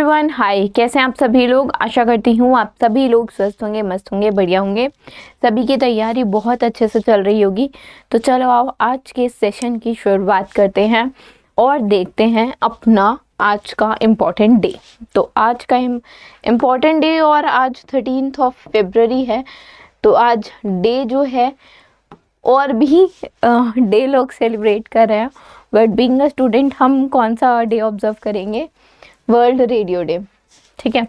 Everyone, हाय। कैसे हैं आप सभी लोग? आशा करती हूँ आप सभी लोग स्वस्थ होंगे, मस्त होंगे, बढ़िया होंगे। सभी की तैयारी बहुत अच्छे से चल रही होगी। तो चलो आओ आज के सेशन की शुरुआत करते हैं और देखते हैं अपना आज का इम्पॉर्टेंट डे। तो आज का इम्पॉर्टेंट डे और आज 13 फरवरी है। तो आज डे जो है और भी डे लोग सेलिब्रेट कर रहे हैं, बट बीइंग अ स्टूडेंट हम कौन सा डे ऑब्जर्व करेंगे? World radio day. ठीक है,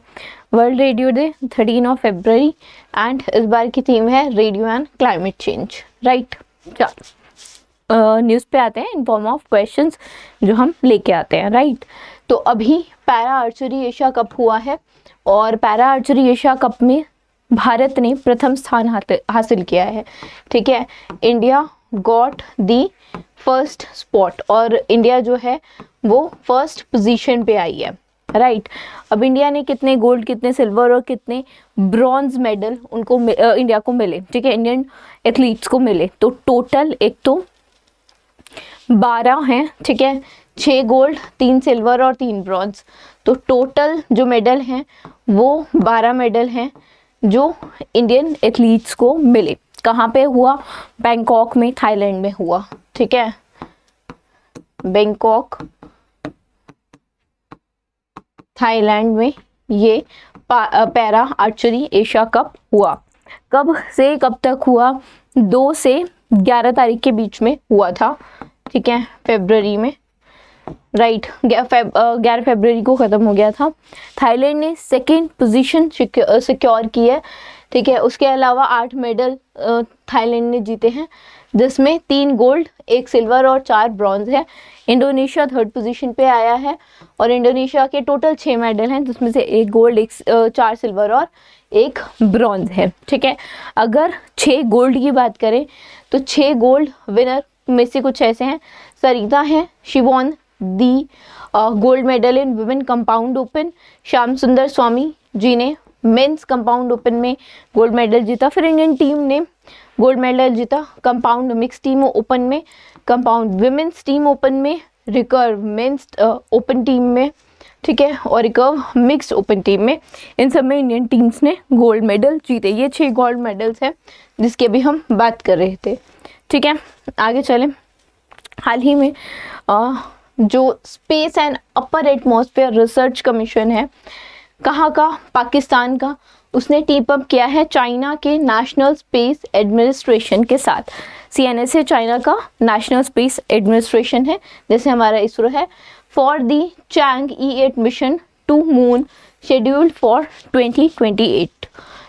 world radio day 13 February and इस बार की थीम है radio and climate change. Right, चलो न्यूज़ पे आते हैं इन फॉर्म ऑफ क्वेश्चंस जो हम लेके आते हैं। राइट, तो अभी पैरा आर्चरी एशिया कप हुआ है और पैरा आर्चरी एशिया कप में भारत ने प्रथम स्थान हासिल किया है। ठीक है, India got the first spot और इंडिया जो है वो फर्स्ट पोजीशन पे आई है। राइट, अब इंडिया ने कितने गोल्ड, कितने सिल्वर और कितने ब्रॉन्ज मेडल उनको इंडिया को मिले? ठीक है, इंडियन एथलीट्स को मिले। तो टोटल एक तो 12 हैं। ठीक है, 6 गोल्ड, 3 सिल्वर और 3 ब्रॉन्ज। तो टोटल जो मेडल हैं वो 12 मेडल हैं जो इंडियन एथलीट्स को मिले। कहाँ पे हुआ? बैंकॉक में, थाईलैंड में हुआ। ठीक है, बैंकॉक थाईलैंड में ये पैरा आर्चरी एशिया कप हुआ। कब से कब तक हुआ? 2 से 11 तारीख के बीच में हुआ था। ठीक है, फरवरी में। राइट, 11 फरवरी को ख़त्म हो गया था। थाईलैंड ने सेकेंड पोजीशन सिक्योर की है। ठीक है, उसके अलावा 8 मेडल थाईलैंड ने जीते हैं, जिसमें 3 गोल्ड, 1 सिल्वर और 4 ब्रॉन्ज है। इंडोनेशिया थर्ड पोजीशन पे आया है और इंडोनेशिया के टोटल 6 मेडल हैं, जिसमें से 1 गोल्ड, 4 सिल्वर और 1 ब्रॉन्ज है। ठीक है, अगर 6 गोल्ड की बात करें तो 6 गोल्ड विनर में से कुछ ऐसे हैं। सरिता हैं, she won the gold medal in women compound open. Shyam सुंदर स्वामी जी ने मेंस कंपाउंड ओपन में गोल्ड मेडल जीता। फिर इंडियन टीम ने गोल्ड मेडल जीता कंपाउंड मिक्स टीम ओपन में, कंपाउंड विमेंस टीम ओपन में, रिकर्व मेंस ओपन टीम में। ठीक है, और रिकर्व मिक्स ओपन टीम में। इन सब में इंडियन टीम्स ने गोल्ड मेडल जीते। ये 6 गोल्ड मेडल्स हैं जिसके भी हम बात कर रहे थे। ठीक है, आगे चलें। हाल ही में जो space and upper atmosphere research commission है, कहाँ का? पाकिस्तान का। उसने टीप अप किया है चाइना के नेशनल स्पेस एडमिनिस्ट्रेशन के साथ। CNSA चाइना का नेशनल स्पेस एडमिनिस्ट्रेशन है, जैसे हमारा इसरो है। For the Chang'e E8 mission to moon scheduled for 2028।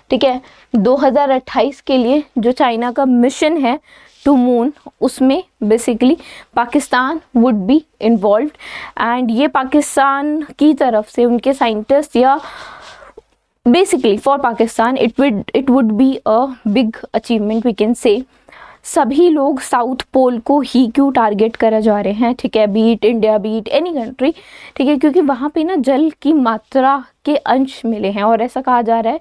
ठीक है, 2028 के लिए जो चाइना का मिशन है टू मून, उसमें basically Pakistan would be involved and ये पाकिस्तान की तरफ से उनके साइंटिस्ट या basically for Pakistan it would be a big achievement we can say. सभी लोग साउथ पोल को ही क्यों टारगेट करा जा रहे हैं? ठीक है, beat India, beat any country. ठीक है, क्योंकि वहाँ पे ना जल की मात्रा के अंश मिले हैं और ऐसा कहा जा रहा है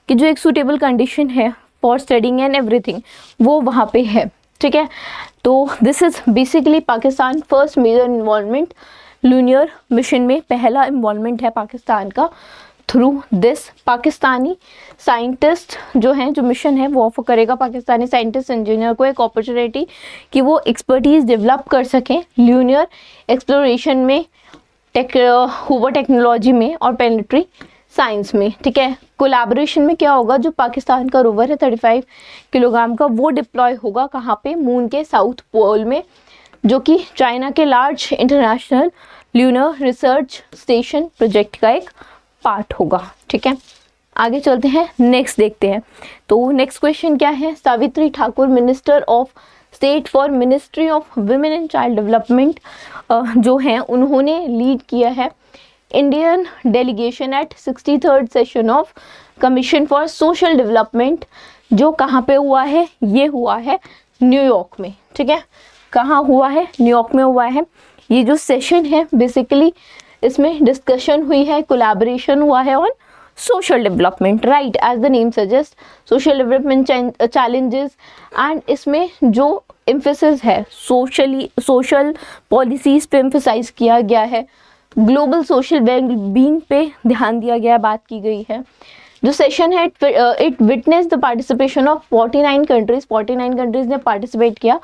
कि जो एक सूटेबल कंडीशन है फॉर स्टडिंग एंड एवरीथिंग वो वहाँ पे है। ठीक है, तो this is basically Pakistan first major involvement lunar mission में। पहला इन्वॉल्वमेंट है पाकिस्तान का थ्रू दिस। पाकिस्तानी साइंटिस्ट जो हैं, जो मिशन है वो ऑफर करेगा पाकिस्तानी साइंटिस्ट इंजीनियर को एक अपॉर्चुनिटी कि वो एक्सपर्टीज़ डेवलप कर सकें ल्यूनियर एक्सप्लोरेशन में, हूवर टेक्नोलॉजी में और प्लैनेटरी साइंस में। ठीक है, कोलैबोरेशन में क्या होगा? जो पाकिस्तान का रोवर है 35 किलोग्राम का, वो डिप्लॉय होगा कहाँ पे? मून के साउथ पोल में, जो कि चाइना के large international lunar research station project का एक पार्ट होगा। ठीक है, आगे चलते हैं, नेक्स्ट देखते हैं। तो नेक्स्ट क्वेश्चन क्या है? Savitri Thakur, minister of state for ministry of women and child development जो हैं, उन्होंने लीड किया है Indian delegation at 63rd session of commission for social development, जो कहाँ पे हुआ है? ये हुआ है न्यूयॉर्क में। ठीक है, कहाँ हुआ है? न्यूयॉर्क में हुआ है। ये जो सेशन है बेसिकली इसमें डिस्कशन हुई है, कोलैबोरेशन हुआ है on social development. Right, as the name suggest social development challenges and इसमें जो एम्फेसिस है सोशल पॉलिसीज पे एम्फेसाइज किया गया है, ग्लोबल सोशल वेलबींग पे ध्यान दिया गया, बात की गई है। जो सेशन है it witness the participation of 49 countries, 49 countries ने पार्टिसिपेट किया,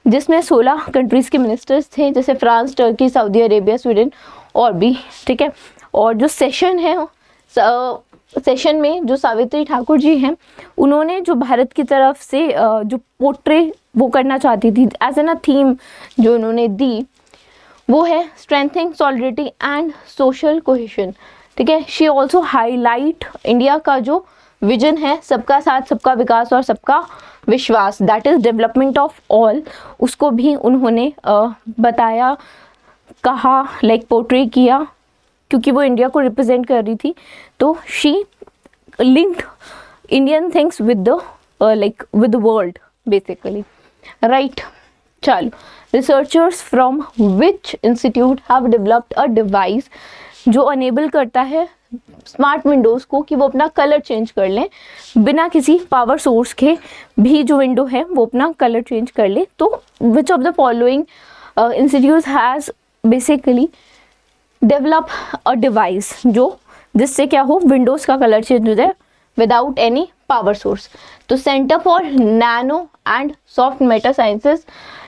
जिसमें 16 कंट्रीज के मिनिस्टर्स थे, जैसे France, Turkey, Saudi Arabia, Sweden और भी, ठीक है। और जो सेशन है, सेशन में जो सावित्री ठाकुर जी हैं, उन्होंने जो भारत की तरफ से जो पोर्ट्रे वो करना चाहती थी एज एन अ थीम जो उन्होंने दी, वो है strengthening solidarity and social cohesion, ठीक है। शी ऑल्सो हाईलाइट इंडिया का जो विजन है, सबका साथ, सबका विकास और सबका विश्वास, that is development of all, उसको भी उन्होंने बताया, कहा, लाइक पोर्ट्रे किया, क्योंकि वो इंडिया को रिप्रेजेंट कर रही थी। तो she linked Indian things with the like with the world basically, right. चलो, researchers from which institute have developed a device जो अनेबल करता है स्मार्ट विंडोज़ को कि वो अपना कलर चेंज कर लें बिना किसी पावर सोर्स के भी, जो विंडो है वो अपना कलर चेंज कर ले। तो which of the following institute has basically develop a device जो जिससे क्या हो, विंडोज़ का कलर चेंज हो जाए विदाउट एनी पावर सोर्स। तो centre for nano and soft Meta sciences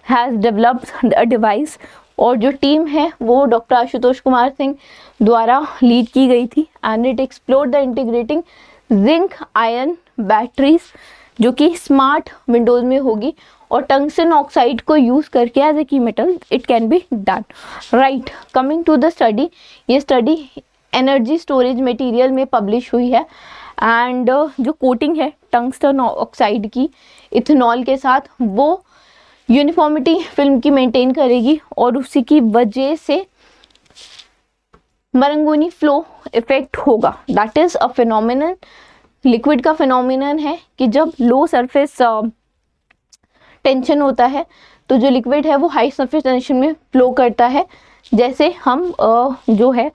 has developed a device, और जो टीम है वो डॉक्टर आशुतोष कुमार सिंह द्वारा लीड की गई थी। And it explore the integrating zinc ion batteries जो कि स्मार्ट विंडोज़ में होगी, और टंगस्टन ऑक्साइड को यूज़ करके as a key metal it can be done, right. Coming to the study, ये स्टडी एनर्जी स्टोरेज मटेरियल में पब्लिश हुई है। एंड जो कोटिंग है टंगस्टन ऑक्साइड की इथेनॉल के साथ, वो यूनिफॉर्मिटी फिल्म की मेंटेन करेगी, और उसी की वजह से मरंगोनी फ्लो इफेक्ट होगा। That is a phenomenon, liquid का फिनोमिनन है कि जब लो सरफेस टेंशन होता है तो जो लिक्विड है वो हाई सरफेस टेंशन में फ्लो करता है, जैसे हम जो है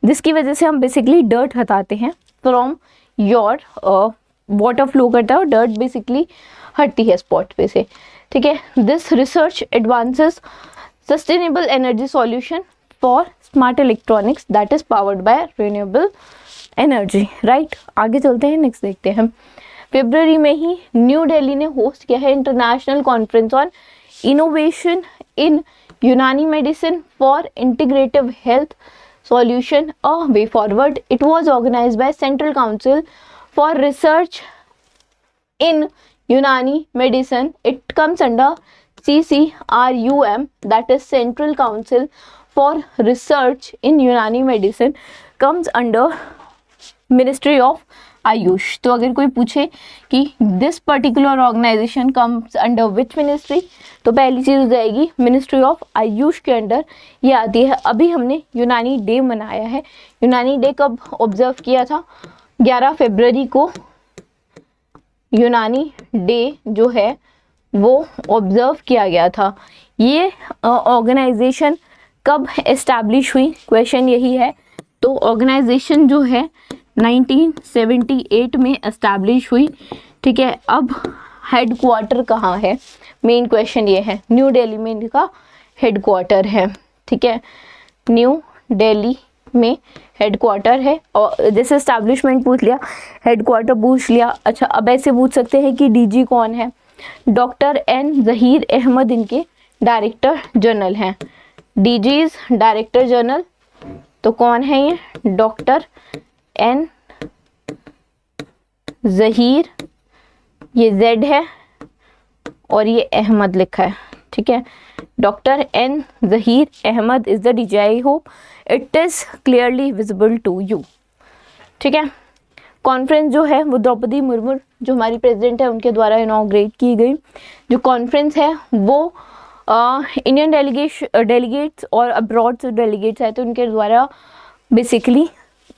जिसकी वजह से हम बेसिकली डर्ट हटाते हैं फ्रॉम योर वाटर फ्लो करता है, और डर्ट बेसिकली हटती है स्पॉट पे से, ठीक है। This research advances sustainable energy solution for smart electronics that is powered by renewable energy, right. आगे चलते हैं, नेक्स्ट देखते हैं। फरवरी में ही न्यू दिल्ली ने होस्ट किया है international conference on innovation in Unani medicine for integrative health solution a way forward. It was organized by Central Council for Research in Unani Medicine. It comes under CCRUM, that is Central Council for Research in Unani Medicine, comes under Ministry of AYUSH. तो अगर कोई पूछे कि this particular organisation comes under which ministry, तो पहली चीज़ हो जाएगी ministry of Ayush के अंडर ये आती है। अभी हमने यूनानी डे मनाया है। यूनानी डे कब ऑब्जर्व किया था? 11 फरवरी को यूनानी डे जो है वो ऑब्जर्व किया गया था। ये ऑर्गेनाइजेशन कब एस्टैब्लिश हुई, क्वेश्चन यही है। तो ऑर्गेनाइजेशन जो है 1978 में एस्टैब्लिश हुई, ठीक है। अब हेड क्वार्टर कहाँ है, मेन क्वेश्चन ये है। न्यू दिल्ली में इनका हेड क्वार्टर है, ठीक है। न्यू दिल्ली में हेड क्वार्टर है। और जैसे एस्टैब्लिशमेंट पूछ लिया, हेड क्वार्टर पूछ लिया। अच्छा, अब ऐसे पूछ सकते हैं कि डीजी कौन है? डॉक्टर एन जहीर अहमद इनके डायरेक्टर जनरल हैं। डीजीज डायरेक्टर जनरल, तो कौन है ये? डॉक्टर एन जहीर, ये जेड है और ये अहमद लिखा है, ठीक है। Doctor N Zaheer Ahmed is the DG. I hope it is clearly visible to you, ठीक है। कॉन्फ्रेंस जो है वो द्रौपदी मुर्मू जो हमारी प्रेसिडेंट है उनके द्वारा इनॉग्रेट की गई। जो कॉन्फ्रेंस है वो इंडियन डेलीगेट्स और अब्रॉड से डेलीगेट्स आए थे उनके द्वारा basically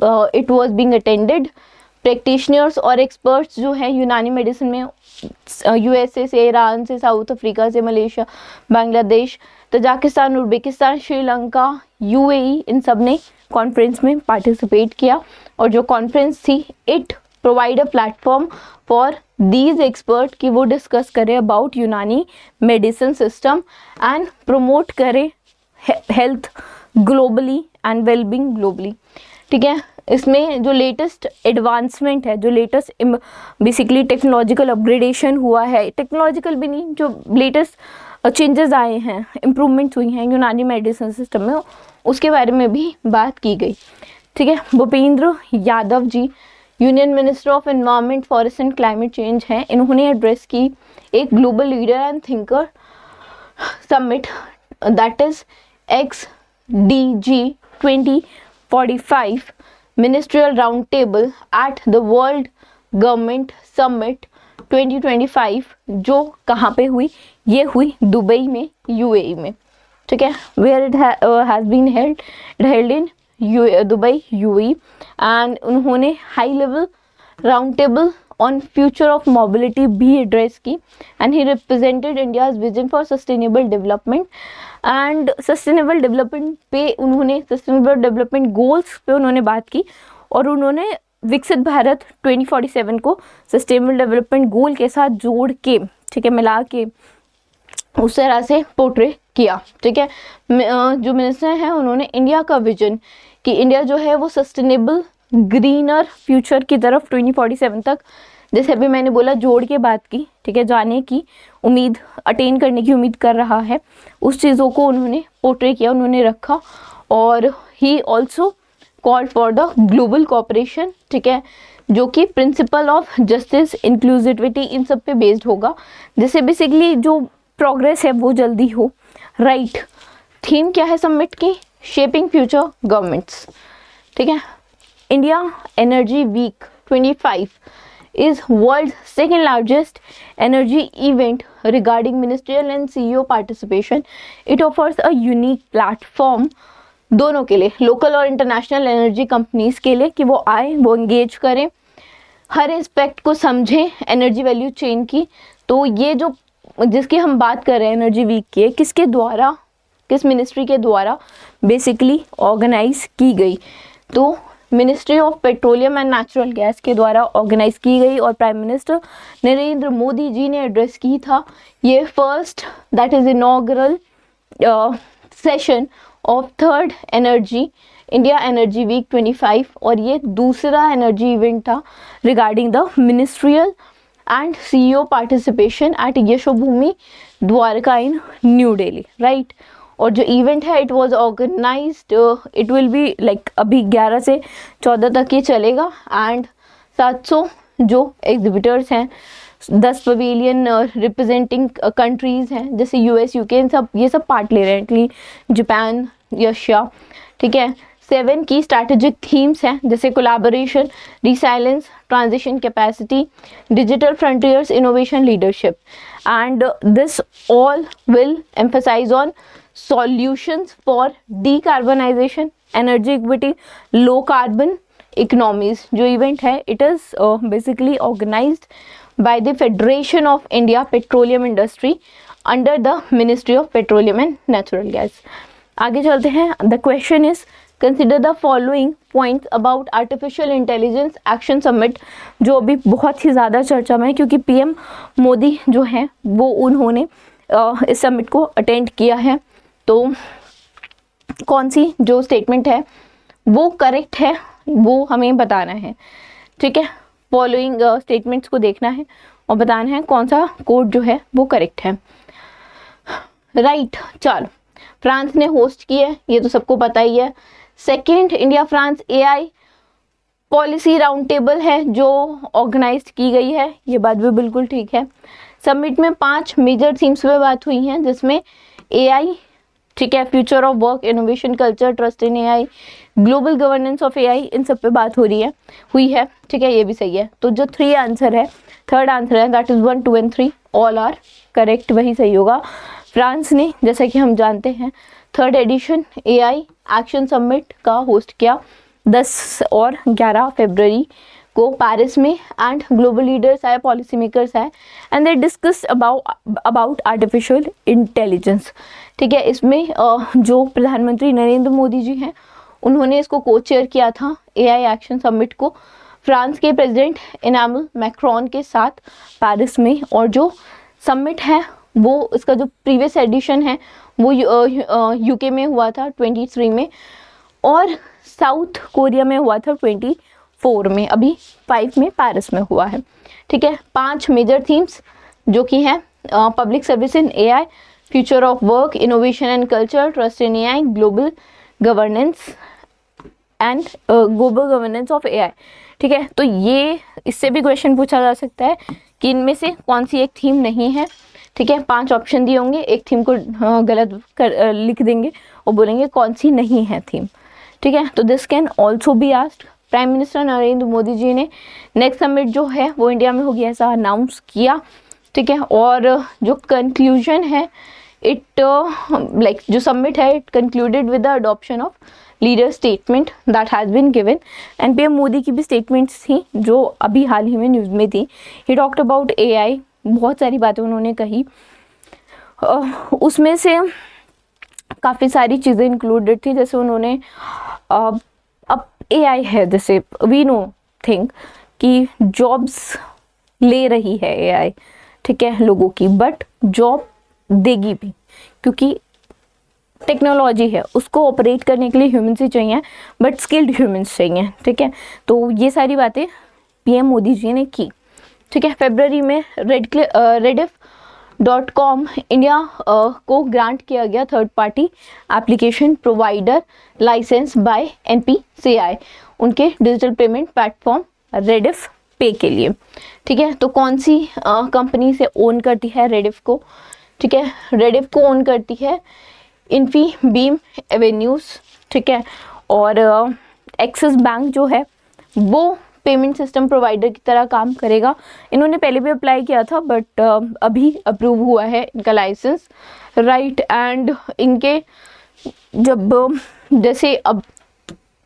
it was being attended. Practitioners और एक्सपर्ट्स जो हैं यूनानी मेडिसिन में यूएसए से, ईरान से, साउथ अफ्रीका से, Malaysia, Bangladesh, Tajikistan, Uzbekistan, Sri Lanka, UAE, इन सब ने कॉन्फ्रेंस में पार्टिसिपेट किया। और जो कॉन्फ्रेंस थी it provide a platform for these expert कि वो डिस्कस करें अबाउट यूनानी मेडिसिन सिस्टम एंड प्रमोट करें health globally and wellbeing globally. ठीक है, इसमें जो लेटेस्ट एडवांसमेंट है, जो लेटेस्ट बेसिकली टेक्नोलॉजिकल अपग्रेडेशन हुआ है, टेक्नोलॉजिकल भी नहीं, जो लेटेस्ट चेंजेस आए हैं, इम्प्रूवमेंट्स हुई हैं यूनानी मेडिसिन सिस्टम में, उसके बारे में भी बात की गई। ठीक है, Bhupendra Yadav ji union minister of environment, forest and climate change हैं, इन्होंने एड्रेस की एक global leader and thinker summit, that is XDG 2045 ministerial round table at the world government summit 2025, जो कहाँ पे हुई? ये हुई दुबई में, UAE में। ठीक है, where it has been held in Dubai, UAE, and उन्होंने high level round table on future of mobility भी एड्रेस की, and he represented India's vision for sustainable development. And sustainable development पे उन्होंने, sustainable development goals पे उन्होंने बात की, और उन्होंने विकसित भारत 2047 को सस्टेनेबल डेवलपमेंट गोल के साथ जोड़ के, ठीक है, मिला के उस तरह से पोर्ट्रे किया। ठीक है, जो मिनिस्टर हैं उन्होंने इंडिया का विजन कि इंडिया जो है वो सस्टेनेबल ग्रीनर फ्यूचर की तरफ 2047 तक, जैसे अभी मैंने बोला, जोड़ के बात की, ठीक है, जाने की उम्मीद, अटेन करने की उम्मीद कर रहा है, उस चीज़ों को उन्होंने पोर्ट्रे किया, उन्होंने रखा। और he also called for the global cooperation, ठीक है, जो कि प्रिंसिपल ऑफ जस्टिस, इंक्लूसिविटी, इन सब पे बेस्ड होगा, जिससे बेसिकली जो प्रोग्रेस है वो जल्दी हो। राइट, थीम क्या है समिट की? Shaping future governments. ठीक है, India energy week 25 is world's second largest energy event regarding ministerial and CEO participation. It offers a unique platform दोनों के लिए, लोकल और इंटरनेशनल एनर्जी कंपनीज के लिए, कि वो आए, वो एंगेज करें, हर एस्पेक्ट को समझें एनर्जी वैल्यू चेन की। तो ये जो जिसकी हम बात कर रहे हैं एनर्जी वीक की, किसके द्वारा, किस मिनिस्ट्री के द्वारा बेसिकली ऑर्गेनाइज की गई? तो ministry of petroleum and natural gas के द्वारा ऑर्गेनाइज की गई, और प्राइम मिनिस्टर नरेंद्र मोदी जी ने एड्रेस की था। ये first, that is inaugural session of third energy India energy week 25, और ये दूसरा एनर्जी इवेंट था regarding the ministerial and CEO participation at Yashobhoomi Dwarka in New Delhi. Right, और जो इवेंट है it was organised, it will be like अभी 11 से 14 तक ये चलेगा, एंड 700 जो एग्जिबिटर्स हैं, 10 पवेलियन रिप्रेजेंटिंग कंट्रीज हैं, जैसे US, UK, इन सब, ये सब पार्ट ले रहे हैं, इटली, जापान, रशिया। ठीक है, 7 की स्ट्रैटेजिक थीम्स हैं, जैसे collaboration, resilience, transition capacity, digital frontiers, innovation, leadership, and this all will emphasise on solutions for decarbonization, energy equity, low carbon economies। जो इवेंट है it is basically organised by the Federation of India Petroleum Industry under the Ministry of Petroleum and Natural Gas। आगे चलते हैं। The question is consider the following points about Artificial Intelligence Action Summit, जो अभी बहुत ही ज़्यादा चर्चा में है क्योंकि PM मोदी जो हैं वो उन्होंने इस समिट को अटेंड किया है। तो कौन सी जो स्टेटमेंट है वो करेक्ट है वो हमें बताना है। ठीक है, फॉलोइंग स्टेटमेंट्स को देखना है और बताना है कौन सा कोड जो है वो करेक्ट है। राइट, चलो, फ्रांस ने होस्ट की है, ये तो सबको पता ही है। Second, India France AI policy round table है जो ऑर्गेनाइज की गई है, ये बात भी बिल्कुल ठीक है। समिट में 5 मेजर थीम्स पे बात हुई हैं, जिसमें AI, ठीक है, future of work, innovation, culture, trust in AI, global governance of AI, इन सब पे बात हुई है। ठीक है, ये भी सही है। तो जो 3 आंसर है, थर्ड आंसर है, that is 1, 2 and 3 all are correct, वही सही होगा। फ्रांस ने, जैसा कि हम जानते हैं, 3rd edition AI action summit का होस्ट किया 10 और 11 फरवरी को पेरिस में, एंड ग्लोबल लीडर्स आए, पॉलिसी मेकर्स आए, and they discuss about artificial intelligence. ठीक है, इसमें जो प्रधानमंत्री नरेंद्र मोदी जी हैं उन्होंने इसको को चेयर किया था AI एक्शन समिट को, फ्रांस के प्रेसिडेंट इमैनुअल मैक्रोन के साथ पेरिस में। और जो समिट है वो, इसका जो प्रीवियस एडिशन है वो यूके में हुआ था 23 में, और साउथ कोरिया में हुआ था 24 में, अभी 5 में पेरिस में हुआ है। ठीक है, 5 मेजर थीम्स जो कि हैं public service in AI, future of work, innovation and culture, trust in AI, global governance and global governance of AI. ठीक है, तो ये इससे भी क्वेश्चन पूछा जा सकता है कि इनमें से कौन सी एक थीम नहीं है। ठीक है, 5 ऑप्शन दिए होंगे, एक थीम को गलत लिख देंगे और बोलेंगे कौन सी नहीं है थीम। ठीक है, तो this can also be asked. Prime minister Narendra Modi ji ने नेक्स्ट समिट जो है वो इंडिया में होगी ऐसा अनाउंस किया। ठीक है, और जो कंक्लूजन है इट लाइक जो समिट है it concluded with the adoption of leader statement that has been given. And PM Modi की भी स्टेटमेंट्स थी जो अभी हाल ही में न्यूज़ में थी। ही टॉक्ड अबाउट एआई, बहुत सारी बातें उन्होंने कही, उसमें से काफ़ी सारी चीज़ें इंक्लूडेड थी। जैसे उन्होंने अब एआई है, जैसे वी नो थिंक कि जॉब्स ले रही है एआई, ठीक है, लोगों की, बट जॉब देगी भी, क्योंकि टेक्नोलॉजी है, उसको ऑपरेट करने के लिए ह्यूमंस ही चाहिए, बट स्किल्ड ह्यूमंस चाहिए। ठीक है, तो ये सारी बातें पीएम मोदी जी ने की। ठीक है, फरवरी में rediff.com इंडिया को ग्रांट किया गया third party application provider licence by NPCI उनके digital payment platform Rediff pay के लिए। ठीक है, तो कौन सी कंपनी से ओन करती है रेडिफ को? ठीक है, रेडिफ को ओन करती है इन्फीबीम एवेन्यूज। ठीक है, और एक्सिस बैंक जो है वो पेमेंट सिस्टम प्रोवाइडर की तरह काम करेगा। इन्होंने पहले भी अप्लाई किया था, बट अभी अप्रूव हुआ है इनका लाइसेंस, राइट। एंड इनके जब जैसे अब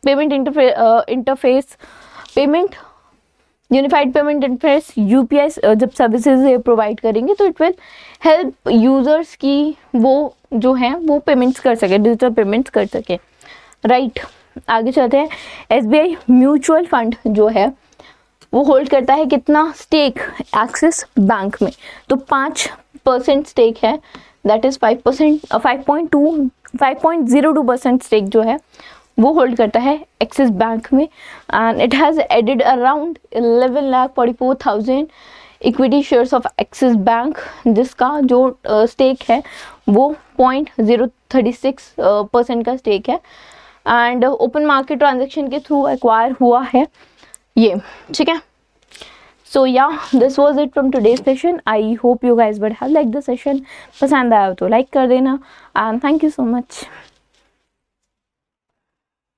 payment interface payment unified payment interface UPI जब सर्विसेज प्रोवाइड करेंगे तो इट विल हेल्प यूजर्स की वो जो हैं वो पेमेंट्स कर सके, डिजिटल पेमेंट्स कर सके, राइट। आगे चलते हैं। SBI म्यूचुअल फंड जो है वो होल्ड करता है कितना स्टेक एक्सिस बैंक में? तो 5% स्टेक है, दैट इज 5.02% स्टेक जो है वो होल्ड करता है एक्सिस बैंक में। And it has added around 11,44,000 equity shares of Axis Bank, जिसका जो स्टेक है वो 0.036% का स्टेक है। एंड ओपन मार्केट ट्रांजेक्शन के थ्रू एक्वायर हुआ है ये। ठीक है, so yeah this was it from today's session. I hope you guys would have like the session. पसंद आया तो लाइक कर देना and thank you so much.